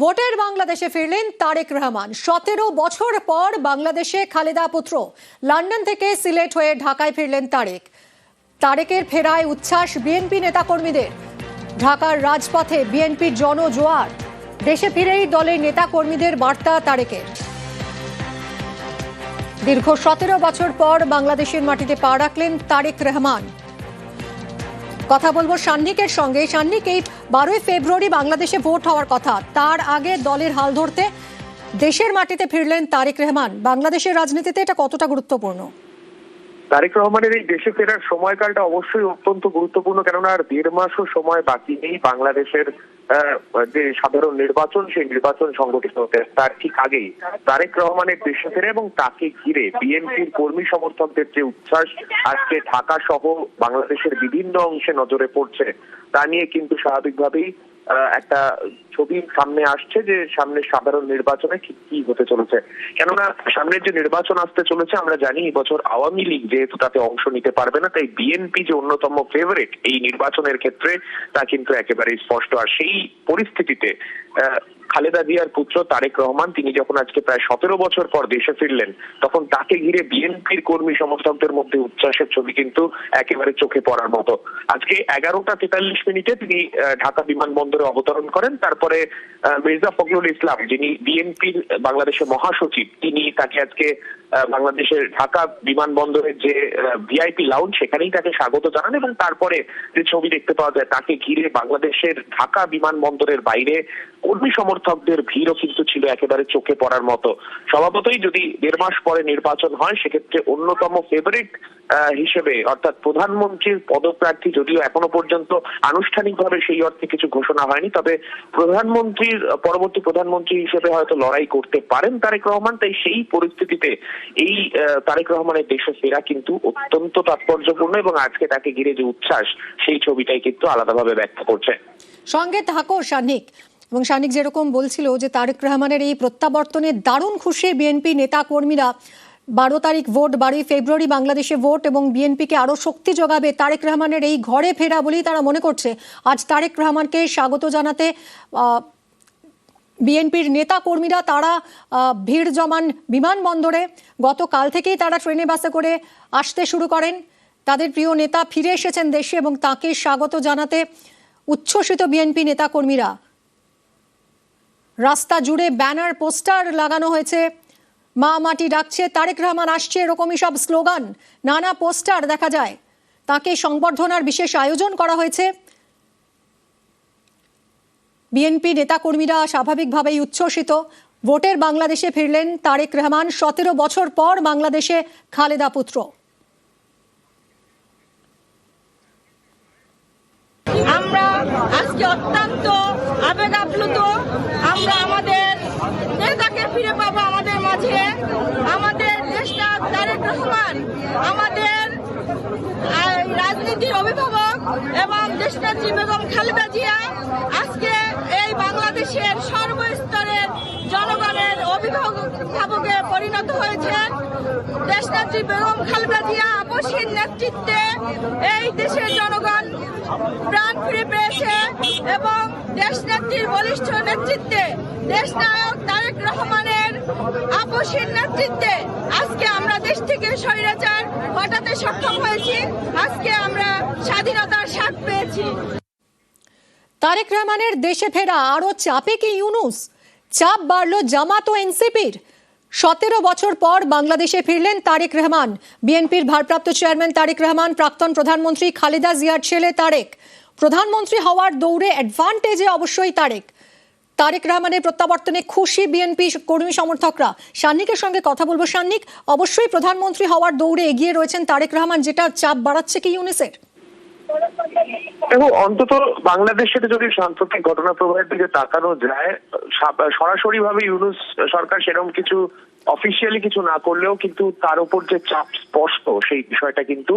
ভোটের বাংলাদেশে ফিরলেন তারেক রহমান। 17 বছর পর বাংলাদেশে খালেদা পুত্র। লন্ডন থেকে সিলেট হয়ে ঢাকায় ফিরলেন তারেকের ফেরায় উচ্ছ্বাস বিএনপি নেতাকর্মীদের। ঢাকার রাজপথে বিএনপির জনজোয়ার। দেশে ফিরেই দলের নেতাকর্মীদের বার্তা তারেকের। দীর্ঘ 17 বছর পর বাংলাদেশের মাটিতে পা রাখলেন তারেক রহমান। কথা বলবো সান্নিকের সঙ্গে। সান্নিক, এই 12 ফেব্রুয়ারি বাংলাদেশে ভোট হওয়ার কথা, তার আগে দলের হাল ধরতে দেশের মাটিতে ফিরলেন তারেক রহমান। বাংলাদেশের রাজনীতিতে এটা কতটা গুরুত্বপূর্ণ? তারেক রহমানের এই দেশে ফেরার সময়কালটা অবশ্যই অত্যন্ত গুরুত্বপূর্ণ, কেননা আর 1.5 মাসও সময় বাকি নেই বাংলাদেশের যে সাধারণ নির্বাচন, সেই নির্বাচন সংগঠিত হতে। তার ঠিক আগেই তারেক রহমানের দেশে ফেরে এবং তাকে ঘিরে বিএনপির কর্মী সমর্থকদের যে উচ্ছ্বাস আজকে ঢাকা সহ বাংলাদেশের বিভিন্ন অংশে নজরে পড়ছে, তা নিয়ে কিন্তু স্বাভাবিকভাবেই একটা ছবি সামনে আসছে যে সামনে সাধারণ নির্বাচনে কি হতে চলেছে। কেননা সামনের যে নির্বাচন আসতে চলেছে, আমরা জানি এবছর আওয়ামী লীগ যেহেতু তাতে অংশ নিতে পারবে না, তাই বিএনপি যে অন্যতম ফেভারিট এই নির্বাচনের ক্ষেত্রে তা কিন্তু একেবারেই স্পষ্ট। আর সেই পরিস্থিতিতে খালেদা জিয়ার পুত্র তারেক রহমান তিনি যখন আজকে প্রায় 17 বছর পর দেশে ফিরলেন, তখন তাকে ঘিরে বিএনপির কর্মী সমর্থকদের মধ্যে উচ্ছ্বাসের ছবি কিন্তু একেবারে চোখে পড়ার মতো। আজকে 11টা 43 তিনি ঢাকা বিমানবন্দরে অবতরণ করেন। তারপরে মির্জা ফখরুল ইসলাম, যিনি বিএনপির বাংলাদেশের মহাসচিব, তিনি তাকে আজকে বাংলাদেশের ঢাকা বিমানবন্দরের যে ভিআইপি লাউঞ্জ, সেখানেই তাকে স্বাগত জানান। এবং তারপরে যে ছবি দেখতে পাওয়া যায়, তাকে ঘিরে বাংলাদেশের ঢাকা বিমানবন্দরের বাইরে কর্মী সমর্থকদের ভিড়ও কিন্তু ছিল একেবারে চোখে পড়ার মতো। স্বভাবতই যদি 1.5 মাস পরে নির্বাচন হয়, সেক্ষেত্রে অন্যতম ফেভারিট হিসেবে অর্থাৎ প্রধানমন্ত্রীর পদপ্রার্থী, যদিও এখনো পর্যন্ত আনুষ্ঠানিকভাবে সেই অর্থে কিছু ঘোষণা হয়নি, তবে পরবর্তী প্রধানমন্ত্রী হিসেবে হয়তো লড়াই করতে পারেন তারেক রহমান। তাই সেই পরিস্থিতিতে এই তারেক রহমানের দেশে ফেরা কিন্তু অত্যন্ত তাৎপর্যপূর্ণ এবং আজকে তাকে ঘিরে যে উচ্ছ্বাস, সেই ছবিটাই কিন্তু আলাদাভাবে ব্যক্ত করছে। সঙ্গে থাকো সান্নিক। এবং সান্নিক যেরকম বলছিল যে তারেক রহমানের এই প্রত্যাবর্তনে দারুণ খুশি বিএনপি নেতা কর্মীরা। 12 তারিখ ভোট, 12 ফেব্রুয়ারি বাংলাদেশে ভোট এবং বিএনপিকে আরো শক্তি যোগাবে তারেক রহমানের এই ঘরে ফেরা বলেই তারা মনে করছে। আজ তারেক রহমানকে স্বাগত জানাতে বিএনপির নেতা কর্মীরা তারা ভিড় জমান বিমানবন্দরে। গতকাল থেকেই তারা ট্রেনে বাসে করে আসতে শুরু করেন। তাদের প্রিয় নেতা ফিরে এসেছেন দেশে এবং তাকে স্বাগত জানাতে উচ্ছ্বসিত বিএনপি নেতা কর্মীরা। রাস্তা জুড়ে ব্যানার, পোস্টার লাগানো হয়েছে। মা মাটি ডাকছে, তারেক রহমান আসছে, এরকমই সব স্লোগান, নানা পোস্টার দেখা যায়। তাকে সংবর্ধনার বিশেষ আয়োজন করা হয়েছে। বিএনপি নেতাকর্মীরা স্বাভাবিকভাবেই উচ্ছ্বসিত। ভোটের বাংলাদেশে ফিরলেন তারেক রহমান। 17 বছর পর বাংলাদেশে খালেদা পুত্র। আমরা আজকে অত্যন্ত আবেগ আপ্লুত। আমরা আমাদের নেতাকে ফিরে পাবো আমাদের মাঝে। আমাদের দেশটা তারেক রহমান আমাদের রাজনীতির অভিভাবক এবং দেশনেত্রী বেগম খালেদা জিয়া আজকে এই বাংলাদেশের সর্বস্তরের জনগণের অভিভাবকে পরিণত হয়েছেন। দেশনেত্রী বেগম খালেদা জিয়া আপসহীন নেতৃত্বে এই দেশের জনগণ প্রাণ ফিরে পেয়েছে এবং দেশনেত্রীর বলিষ্ঠ নেতৃত্বে, দেশনায়ক তারেক রহমানের আপসহীন নেতৃত্বে আজকে আমরা দেশ থেকে স্বৈরাচার হটাতে সক্ষম হয়েছি। আজকে আমরা স্বাধীনতার স্বাদ পেয়েছি। তারেক রহমানের দেশে ফেরা আরো চাপে কি ইউনূস? চাপ বাড়লো জামাত ও এনসিপির। 17 বছর পর বাংলাদেশে ফিরলেন তারেক রহমান। বিএনপির ভারপ্রাপ্ত চেয়ারম্যান তারেক রহমান প্রাক্তন প্রধানমন্ত্রী খালেদা জিয়ার ছেলে তারেক। প্রধানমন্ত্রী হওয়ার দৌড়ে অ্যাডভান্টেজে অবশ্যই তারেক রহমানের প্রত্যাবর্তনে খুশি বিএনপি কর্মী সমর্থকরা। সান্নিকের সঙ্গে কথা বলবো। সান্নিক, অবশ্যই প্রধানমন্ত্রী হওয়ার দৌড়ে এগিয়ে রয়েছেন তারেক রহমান, যেটা চাপ বাড়াচ্ছে কি ইউনূসের? এবং অন্তত বাংলাদেশের যদি সাম্প্রতিক ঘটনা প্রবাহের দিকে তাকানো যায়, সরাসরি ভাবে ইউনূস সরকার সেরকম কিছু অফিসিয়ালি কিছু না করলেও কিন্তু তার উপর যে চাপ স্পষ্ট, সেই বিষয়টা কিন্তু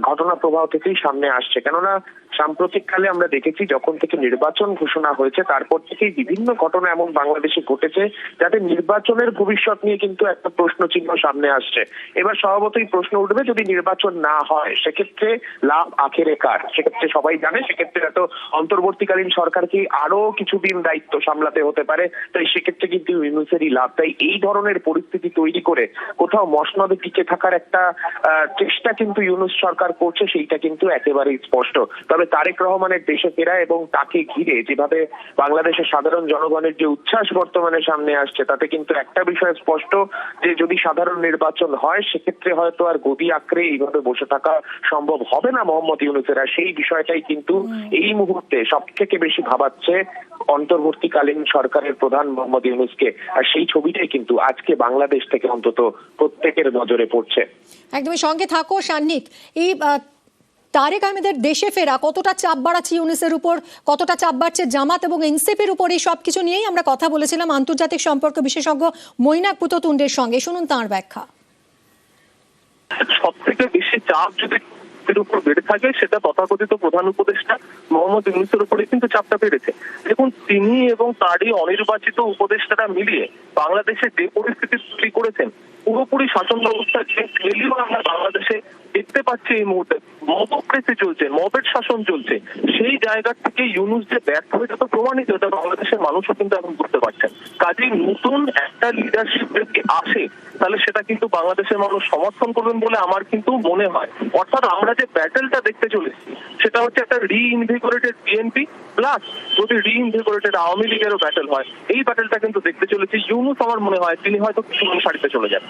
ঘটনা প্রবাহ থেকেই সামনে আসছে। কেননা সাম্প্রতিককালে আমরা দেখেছি যখন থেকে নির্বাচন ঘোষণা হয়েছে তারপর থেকেই বিভিন্ন ঘটনা এমন বাংলাদেশে ঘটেছে যাতে নির্বাচনের ভবিষ্যৎ নিয়ে কিন্তু একটা প্রশ্ন চিহ্ন সামনে আসছে। এবার স্বভাবতই প্রশ্ন উঠবে, যদি নির্বাচন না হয় সেক্ষেত্রে লাভ আখেরে কার? সেক্ষেত্রে সবাই জানে সেক্ষেত্রে এত অন্তর্বর্তীকালীন সরকারকে আরো কিছুদিন দায়িত্ব সামলাতে হতে পারে, তাই সেক্ষেত্রে কিন্তু ইউনূসেরই লাভ। তাই এই ধরনের পরিস্থিতি তৈরি করে কোথাও মসনদে টিকে থাকার একটা চেষ্টা কিন্তু ইউনূস সরকার করছে, সেইটা কিন্তু একেবারেই স্পষ্ট। তবে তারেক রহমানের দেশে ফেরা এবং তাকে ঘিরে যেভাবে বাংলাদেশের সাধারণ জনগণের যে উচ্ছ্বাস বর্তমানে সামনে আসছে, তাতে কিন্তু একটা বিষয় স্পষ্ট যে যদি সাধারণ নির্বাচন হয় সেক্ষেত্রে হয়তো আর গদি আঁকড়ে এইভাবে বসে থাকা সম্ভব হবে না মোহাম্মদ ইউনূসের। আর সেই বিষয়টাই কিন্তু এই মুহূর্তে সব থেকে বেশি ভাবাচ্ছে অন্তর্বর্তীকালীন সরকারের প্রধান মোহাম্মদ ইউনূসকে। আর সেই ছবিটাই কিন্তু আজকে বাংলাদেশ থেকে অন্তত প্রত্যেকের নজরে পড়ছে। একদমই সঙ্গে থাকো সান্নিক। এই তারেক আহমেদের দেশে ফেরা কতটা চাপ বাড়াচ্ছে ইউনূসের উপর, কতটা চাপ বাড়ছে জামাত এবং এনসিপির উপর, এই সবকিছু নিয়েই আমরা কথা বলেছিলাম আন্তর্জাতিক সম্পর্ক বিশেষজ্ঞ মৈনাক পুততুণ্ডের সঙ্গে। শুনুন তাঁর ব্যাখ্যা। সব থেকে বেশি চাপ যদি উপর বেড়ে থাকে সেটা তথাকথিত প্রধান উপদেষ্টা মোহাম্মদ ইউনূসের উপরে কিন্তু চাপটা বেড়েছে। দেখুন, তিনি এবং তারই অনির্বাচিত উপদেষ্টারা মিলিয়ে বাংলাদেশে যে পরিস্থিতি তৈরি করেছেন, পুরোপুরি শাসন ব্যবস্থার যে ফেলিও আমরা বাংলাদেশে দেখতে পাচ্ছি এই মুহূর্তে, মবক্রেসি চলছে, মবের শাসন চলছে, সেই জায়গা থেকে ইউনূস যে ব্যর্থ হয়েছে তো প্রমাণিত, এটা বাংলাদেশের মানুষও কিন্তু এখন বুঝতে পারছেন। কাজেই নতুন একটা লিডারশিপ যদি আসে তাহলে সেটা কিন্তু বাংলাদেশের মানুষ সমর্থন করবেন বলে আমার কিন্তু মনে হয়। অর্থাৎ আমরা যে ব্যাটেলটা দেখতে চলেছি সেটা হচ্ছে একটা রিইনভিগোরেটেড বিএনপি প্লাস যদি রিইনভিগোরেটেড আওয়ামী লীগেরও ব্যাটেল হয়, এই ব্যাটেলটা কিন্তু দেখতে চলেছি। ইউনূস আমার মনে হয় তিনি হয়তো কিছু সারিতে চলে যান।